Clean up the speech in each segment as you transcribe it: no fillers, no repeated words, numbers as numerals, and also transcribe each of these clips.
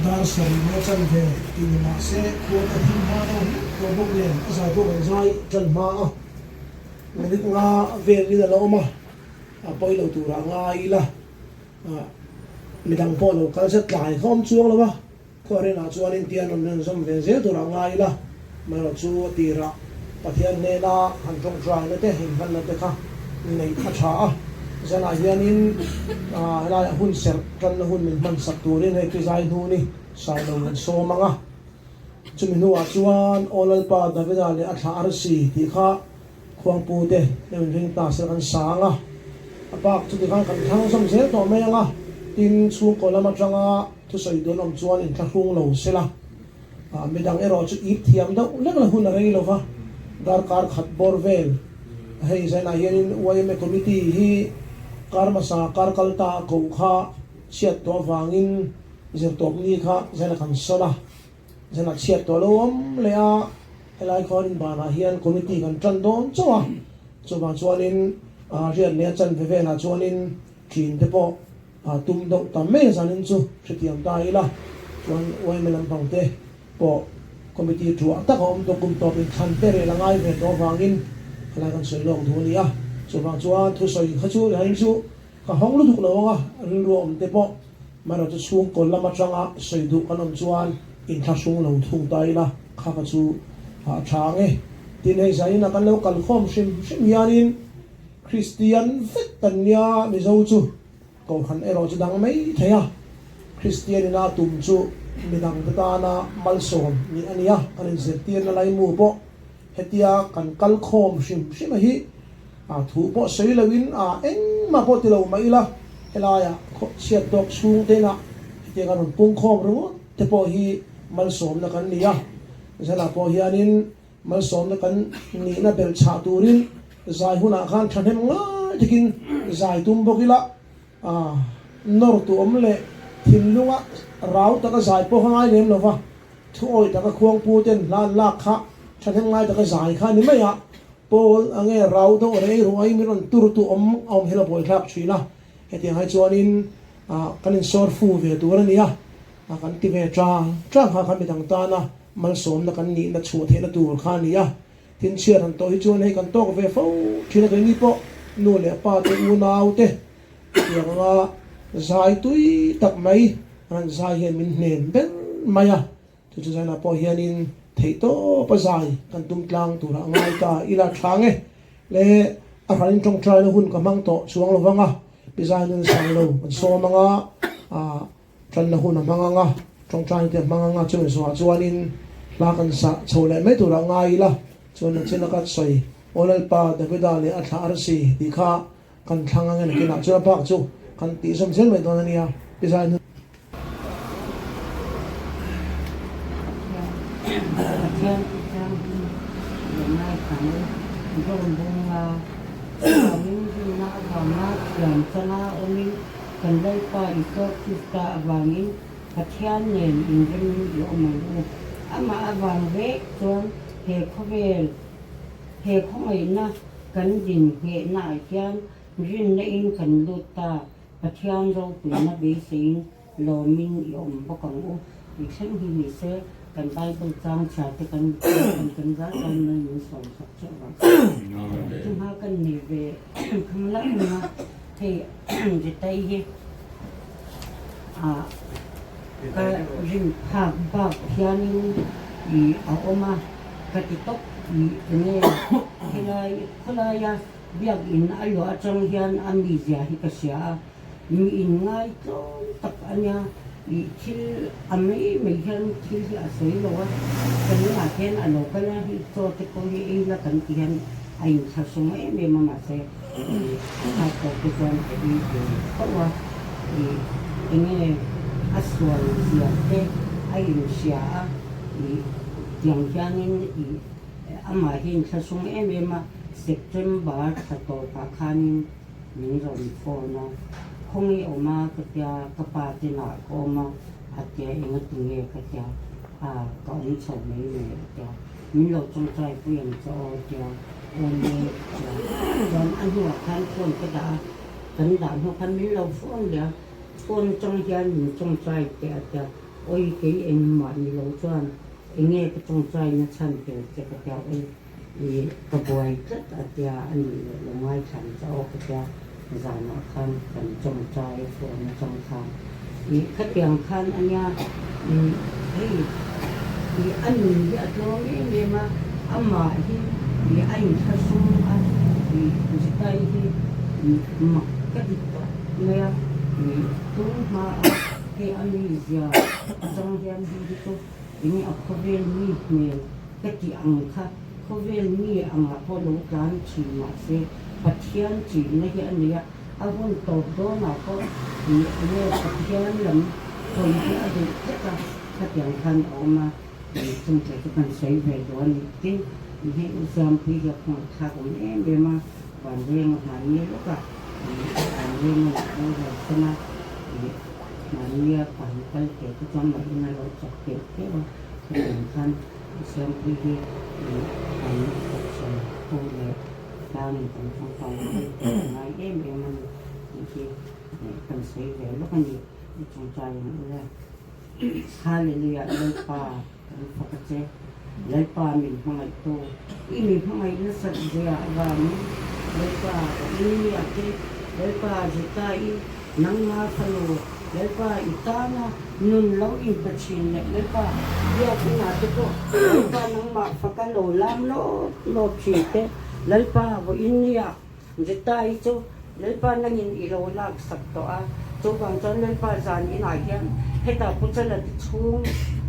dar sari me chan ve tin ma se ko ta hin ma no ko bok len za bo zai chan ma ni nga ve ni da lo ma a poi lo tu ra nga ila mi dang po lo kal set lai khom chuang lo ba ko re na chuan in tian on nen som ve ze tu ra nga ila ma lo chu ti ra pathian ne na han tong trai na te hin han na te kha nei kha tha zana hianin la hun ser kan na hun min man sak turin he ki zai nu ni sai lo man so manga chumi nuwa chuan olal pa davida le a thar si ti kha khuang pu te le ring ta ser kan sanga apak chu ti khan kan thang som zel to me anga tin chu ko lama tanga thu sai don om chuan in thung lo sela midang ero chu ip thiam do lek la hun a rei lo fa dar kar khat bor vel hei zana hianin YM committee hi karmasa karkalta ko kha chiat to wangin zer tok ni kha zela kan sola zela chiat to lom le a helai khon bana hian committee kan tran don chawa chuwa chuanin rian le chan ve ve na chuanin thin te po tum do ta me zanin chu thitiam ta ila chuan YM lam pang te po committee thu ta kom to kum to bin khan te re langai ve to wangin helai kan soi long thu ni a chuwa chuan thu soi khachu lain chu ka hong lu duk lo nga ring ro om te po mara chu chung kol lama changa soi du kanom chuan in tha sung lo thung tai la kha ka chu thange tin hei sai na kan lo kal khom sim yanin Christian vet tan ya mi zo chu ko khan ero chu dang mai thaya Christian na tum chu mi dang ta na mal som ni ania kan zetian na lai mu po hetia kan kal khom sim hi thu po sei lawin eng ma po ti lo mai la helaya chiat dok chung te na te kan pung khom ro te po hi mal som na kan nia zala po hianin mal som na kan ni na bel cha turin zai huna khan thanem nga tikin zai tum bokila nor tu omle thim lunga rau ta ka zai po hangai nem lova thu oi ta ka khuang pu ten la kha thanem ngai ta ka zai kha ni mai Paul ange rau do re ro ai mi ron tur tu om hela bol thap china heti hai chuanin kanin sor fu ve tur ania kan ti ve tra kha khan mi dang ta na mal som na kan ni na chu the na tur kha nia tin chiar han to hi chuan hei kan to ve fo thina ke ni po no le pa te u nau te yanga zai tui tak mai ran zai hian min hnen ben maya chu zai na po hianin thei to pazai kan tum tlang tura ngai ta ila thange le a khanin tong trai na hun ka mang to chuang lo wanga pizai nun sai lo so manga tran na hun manga nga tong trai te manga nga chu so chuanin la kan sa chole me tura ngai la chuan chena ka soi olal pa davida le a thar si dikha kan thanga nge kina chu pa chu kan ti som sel me don ania pizai Rong na vanga yang sana oni kandai pa ito sista avangin pathian nen ingren yo malu ama avang ve chuan he khovel he khoi na kan din he na hian rin na in kan luta pathian ro pu na be sing lo min yom bakang u ichen hi ni se kan Bible trang cha te kan ra kan na yu som sak cha ba tu ha kan ni ve khang la na the je tai hi ka rin ha ba hianin I oma ka ti tok I ne helai ya biak in ayo atang hian ami zia hi ka sia mi in ngai to tak anya I thil ami me hian thil hi asoi lo wa kan la hian alo kana hi to te ko hi la kan ti hian ai sa sum me mama se ha ko te kan I ko wa ine aswal zia te ai sia I tiang hianin ama hin sa sum ma September sa to ka khanin min ron fo na Hongi oma katya kapatina oma atya ingat nge katya kaum chom me katya milo chong trai pu yang cho tya oni dan anu kan pon kada kan da no kan milo phone ya phone chong hian min chong trai tya oi ke en ma ni lo chuan enge ka tong chai na chan ke che ka ta i ka boy tat atia ani lo ngai chan chao ka ta zana khan kan chong chai fo na chong khan i ka tiang khan anya i hei i ani ya to me ma amma hi i ai tha sum a i jitai hi i ma ka ti to me ya i tu ma ke ani ya jong hian hi to ini aku vel ni me kati angkha ko vel ni anga polo kan chi ma se pathian chi na hi ania avon to do na ko ni ne pathian lam ko ni adu ka katiang khan oma ni chung te kan sei ve do ni tin ni usam pi ga ko kha ko ne be ma ban reng ha ni lo ka ban reng na ko ga sana Maria pangkal ke tu cuma mana lo cakap ke lo kan sampai di anu opsi boleh kan tentang naik memang ini kan saya lo kan di cungcai mana haleluya lepa kan fakatnya lepa min pangai tu ini pangai nasab dia agama lepa ini ake lepa jitai nang ma falo lepa itana nun lo in pachin lepa dia kena tu lepa nang ma fakalo lam lo chite lepa bo inia jitai tu lepa nang in ilo lag sakto a tu bang ton lepa zan ina hian heta puchala chung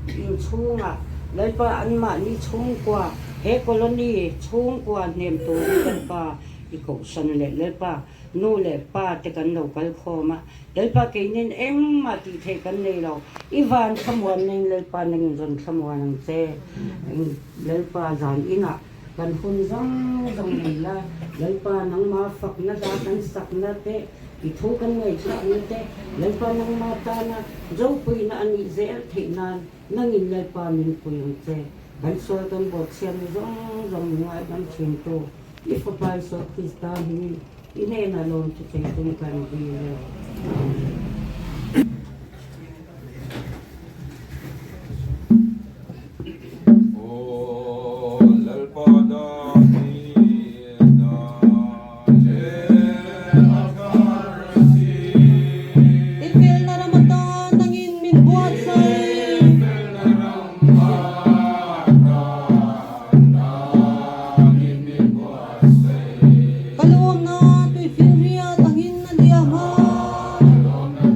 in chunga lepa anma ni chung kwa he koloni chung kwa nem tu lepa iko san lepa no le pa te kan lo kal khoma le pa ke nin em ma ti the kan nei lo ivan khamwan ning le pa ning jon khamwan ang che le pa zan ina kan hun zang zang nei la le pa nang ma fak na da kan sak na te i thu kan ngai cha ni te le pa nang ma ta na zo pui na ani zel the nan nang in le pa min pui ang che kan so kan bo chen zong zong ngai kan chen to if a price of this down here ini na lon to take to kan di Kalawang na, tuy filmia, tangin na diyaman.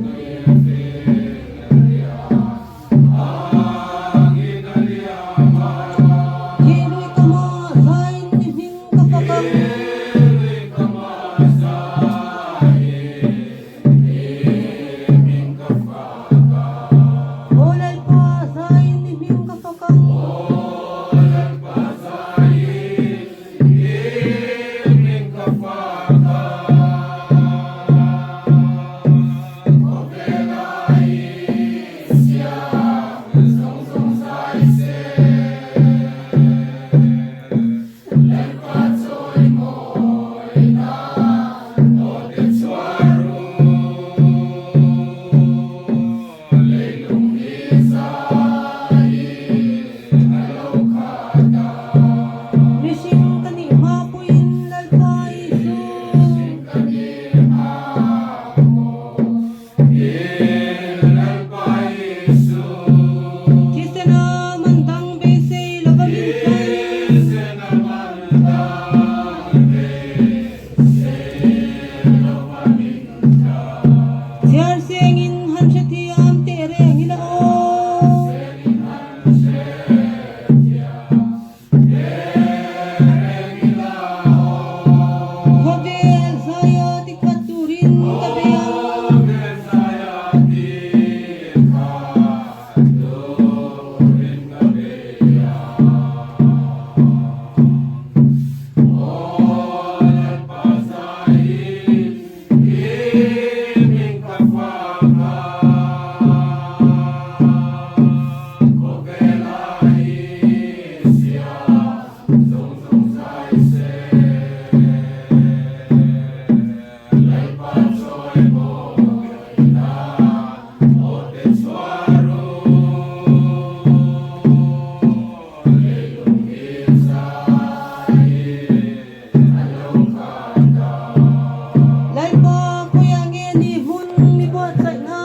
Puyangin ihun libot sa nga.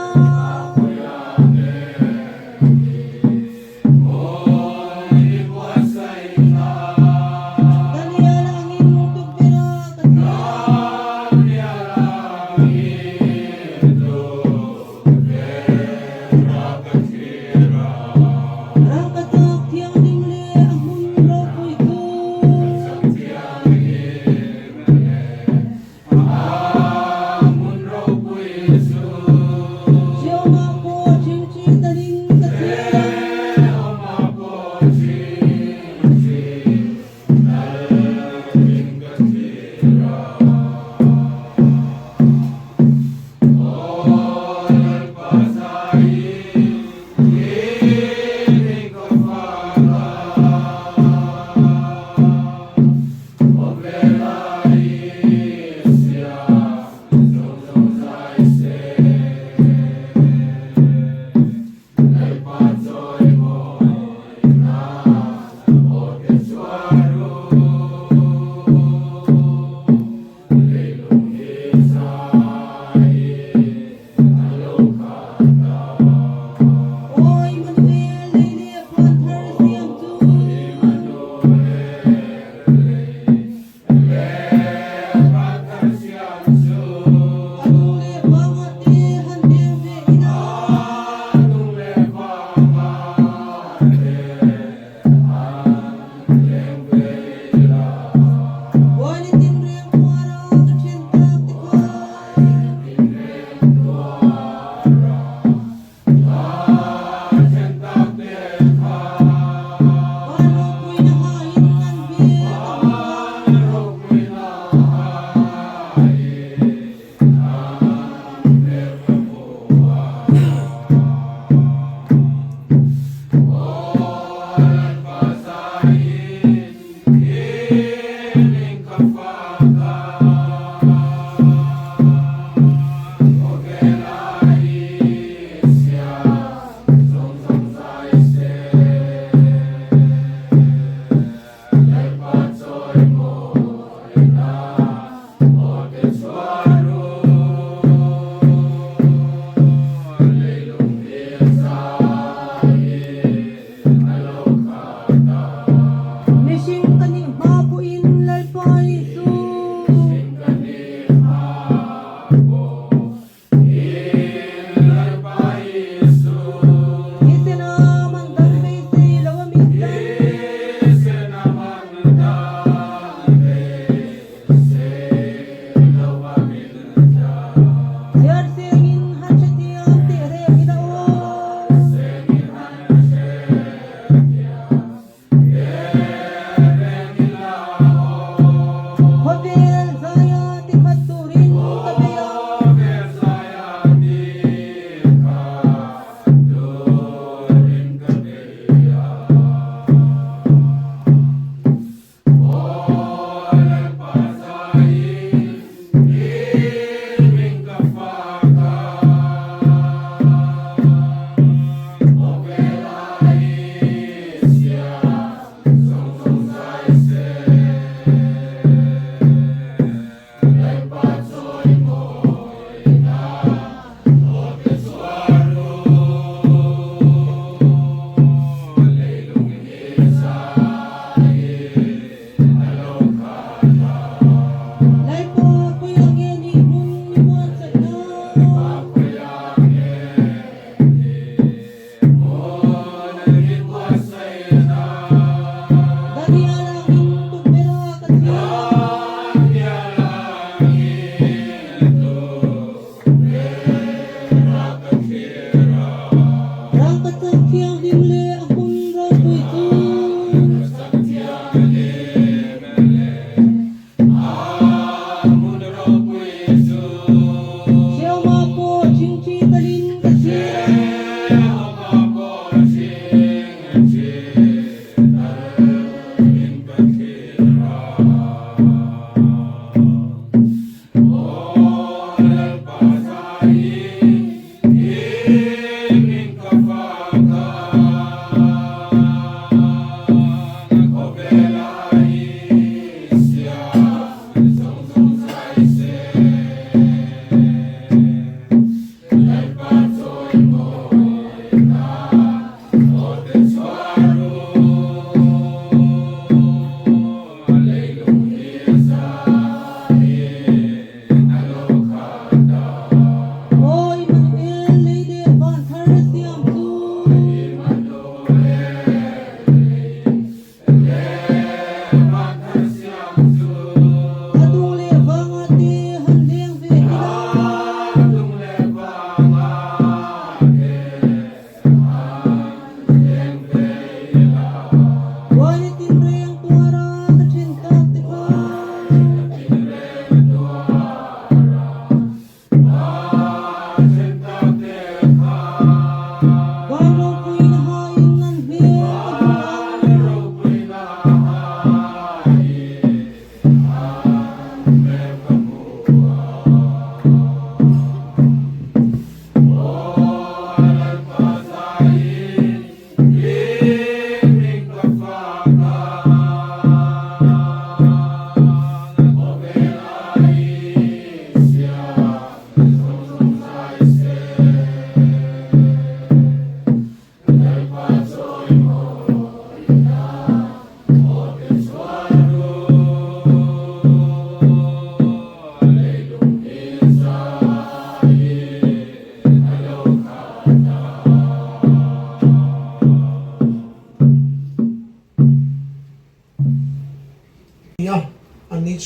Kaniya langin tugpira rakatak yang dimli ahun ropoy ko.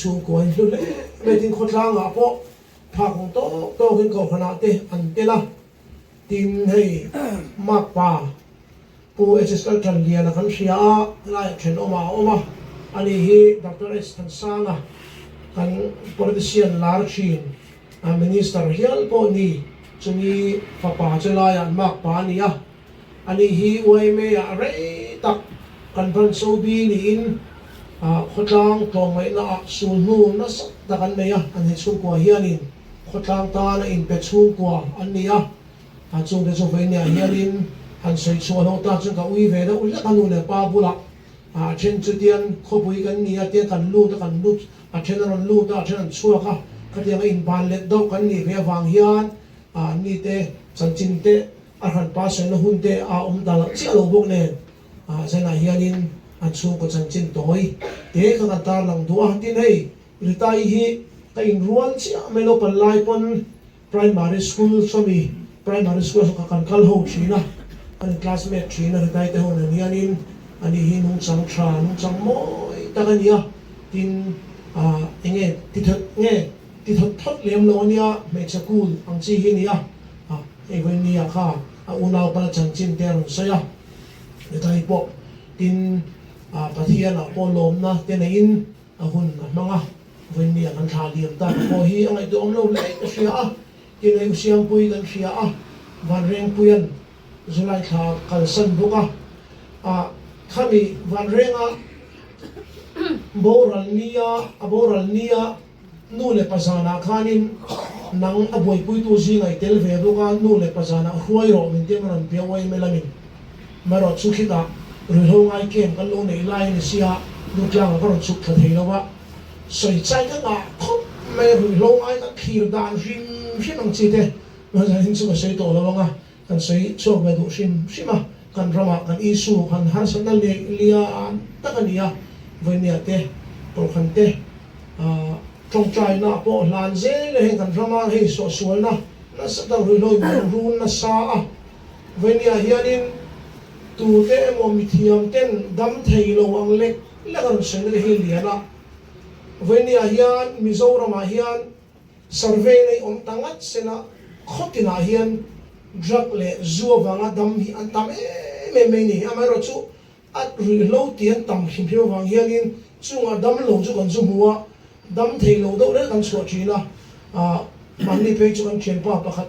chung ko an lu le me tin khot la nga po phang to hin ko khana te an te la tin hei mak pa pu HSL kan lia na kan sia lai chen oma ani hi Dr. S kan sanga kan politician larchin a minister hial po ni chumi papa chelai an mak pa ni a ani hi wai me a rei tak kan ban so bi ni in khotang tong mai na sul nu na sak ta kan me a an hi chung ko hianin khotang ta na in pe chung ko an ni a chung de so ve ni a hianin han sei chu lo ta chung ka ui ve da ul la kanu le pa bula chen chu tian kho pui kan ni a te kan lu ta kan lu chen ron lu ta chen chu ka ka tiang in ban le do kan ni ve wang hian ni te chan chin te a han pa sen lo hun te da la chi lo bok ne sai na hianin an chung ko chan chin toi te ka ta lang du a tin hei ritai hi ka in ruan chi me lo pan lai pon primary school somi primary school ka kan kal ho china an classmate china ritai te hon hianin ani hi nung chang tra nung chang moi ta kan ya tin enge ti thot lem lo nia me chakul ang chi hi nia e wen nia kha unau pa chang chin te ron sa ya ritai po tin pathian po lom na te na in hun manga wen nia kan tha liam ta po hi angai do lo le ka sia ki nei siang pui kan sia van reng puyan zulai kha kal san buka kami van renga boral nia nule pasana khanin nang aboi pui tu ji ngai tel ve buka nule pasana huai ro min te man pia wai melamin maro chukhita ruho ngai kem kan lo nei lai ni sia nu klang ko ron chuk tha thei lo wa soi chai ka nga khop me ruho ngai ka khir dan rim ang chi te ma ja hin chu ka sei to lo nga kan sei chok me du shima kan rama kan isu kan har san le lia takania venia te por kan te trong trai na po lan ze le kan rama he so sual na sa ta ru loi run na sa venia hianin tu te mo mithiam ten dam thei lo ang le la kan sen le hi liana venia hian mizoram hian survey nei om tangat sena khotina hian drug le zuwa wanga dam hi an tam me ni amaro chu at ri lo tian tam him phim wang hianin chunga dam lo chu kan chu muwa dam thei lo do le kan chu china mani pe chu kan chen pa pakhat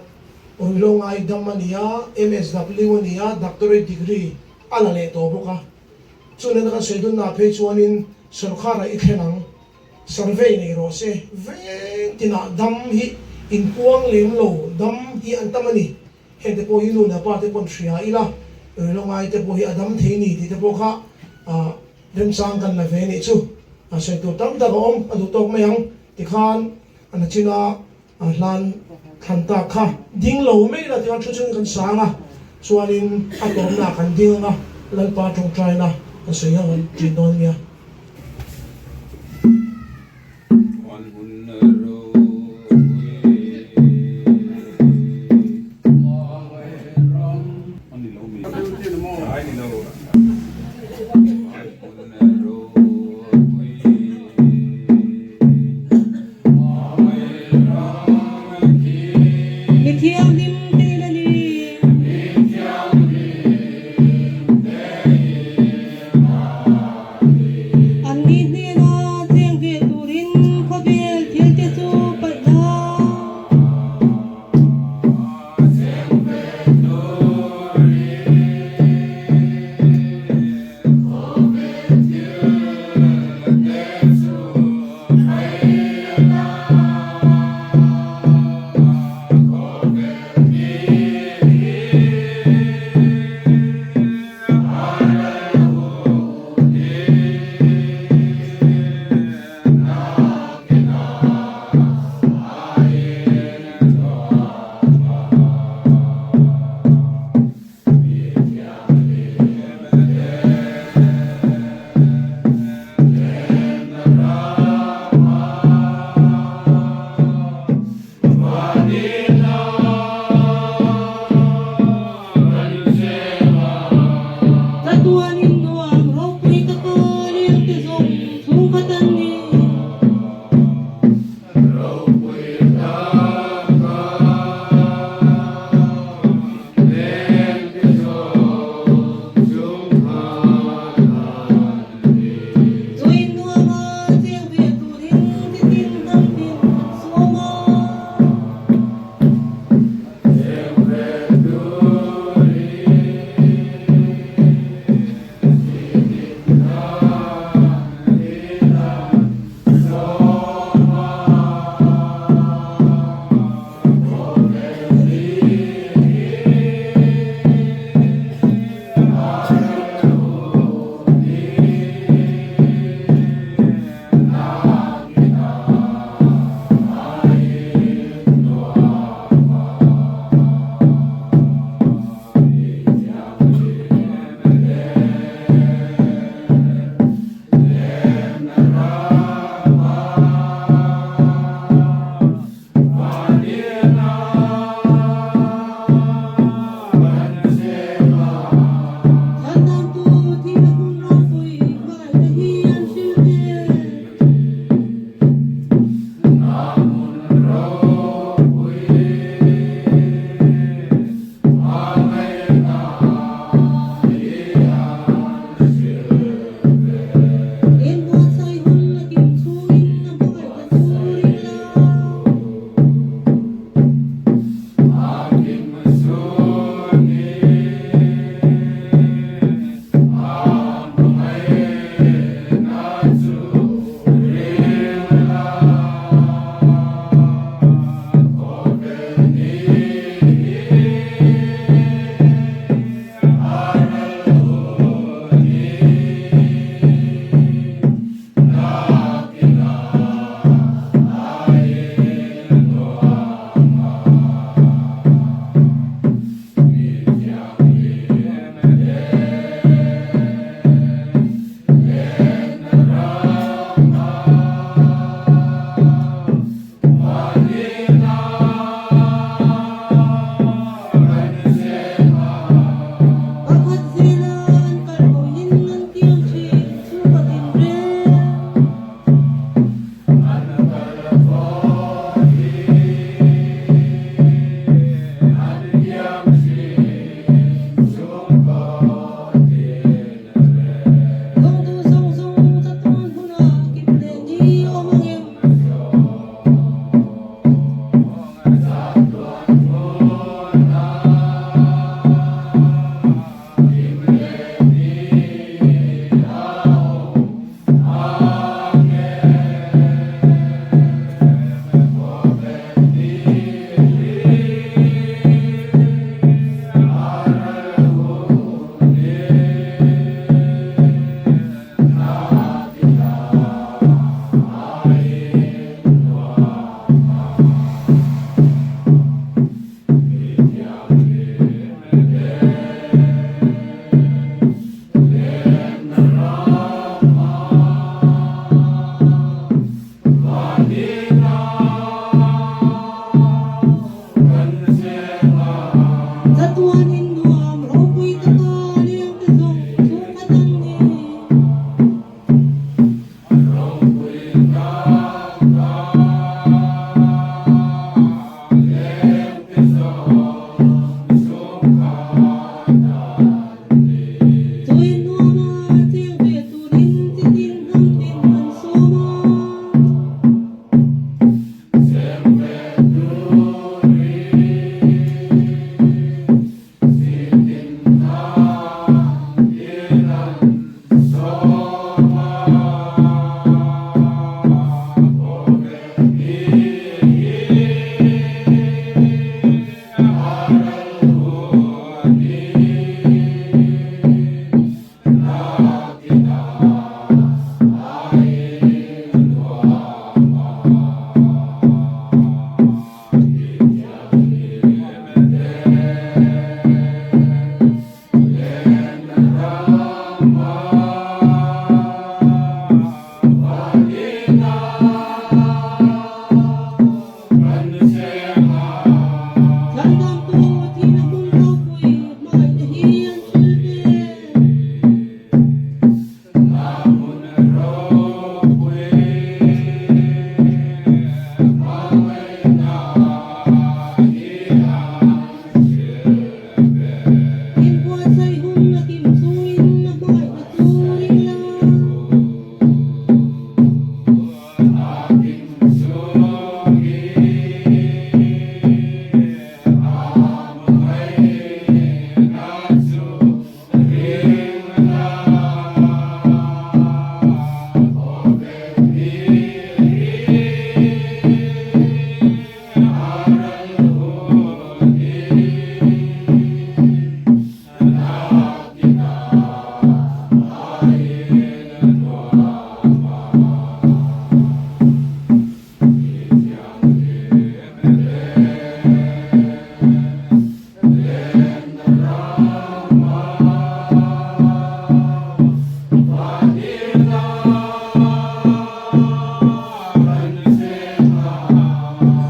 ri lo ngai dam ania MSW ania doctorate degree ala le to boka chune kan seidun na pe chuanin sarkhara I khenang survey nei ro se ve tina dam hi in puang lem lo dam hi an tamani hente po hi nu na pa te pon thria ila lo ngai te po hi adam thei ni ti te po kha rem sang kan la ve ni chu sai to tam da om adu tok mayang ti khan an china hlan khan ta kha ding lo me la ti an chu chung kan sanga chuanin atom na kan ding nga lan pa tong trai na sai ha jin don nia Satuanin mo ang ropo'y takali ang tisong sukatan ni. Tuwin mo ang ating beturin, titin ang pinansoma. Sandang tuwat hinabong ropo'y makaitahiyan silbi. Kimpuan sa'y hong nakimsuin na bakit naturing lang.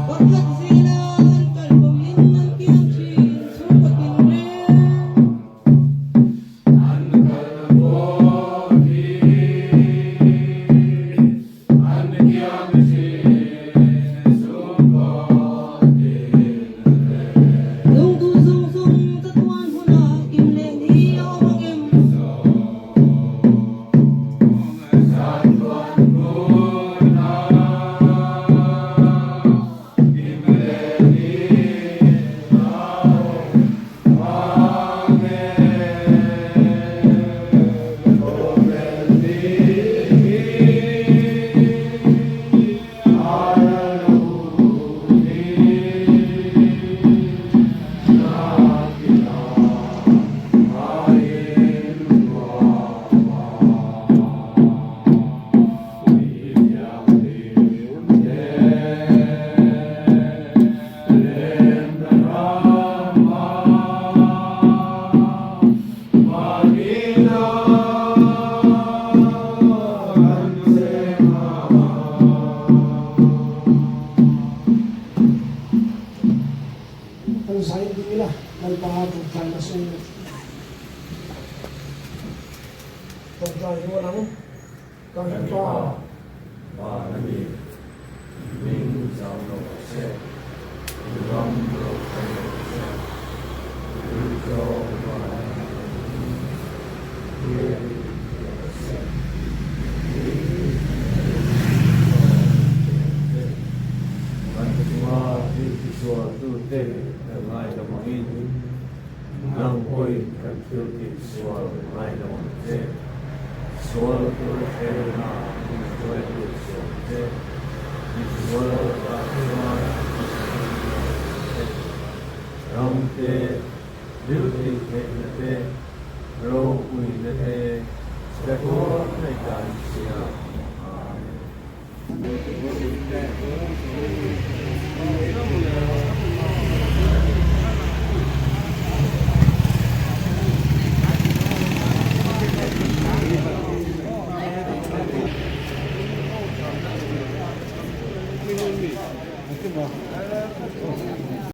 Pagkat sila ang kalbawin ng kiyangsin, sukatin rin. Dung tusong-song tatuan mo na kimleng di ako maging. Ang sayang din nila, nagpahatog tayo na sa inyo. Pagkain mo lang, kahit pa, Ito ba?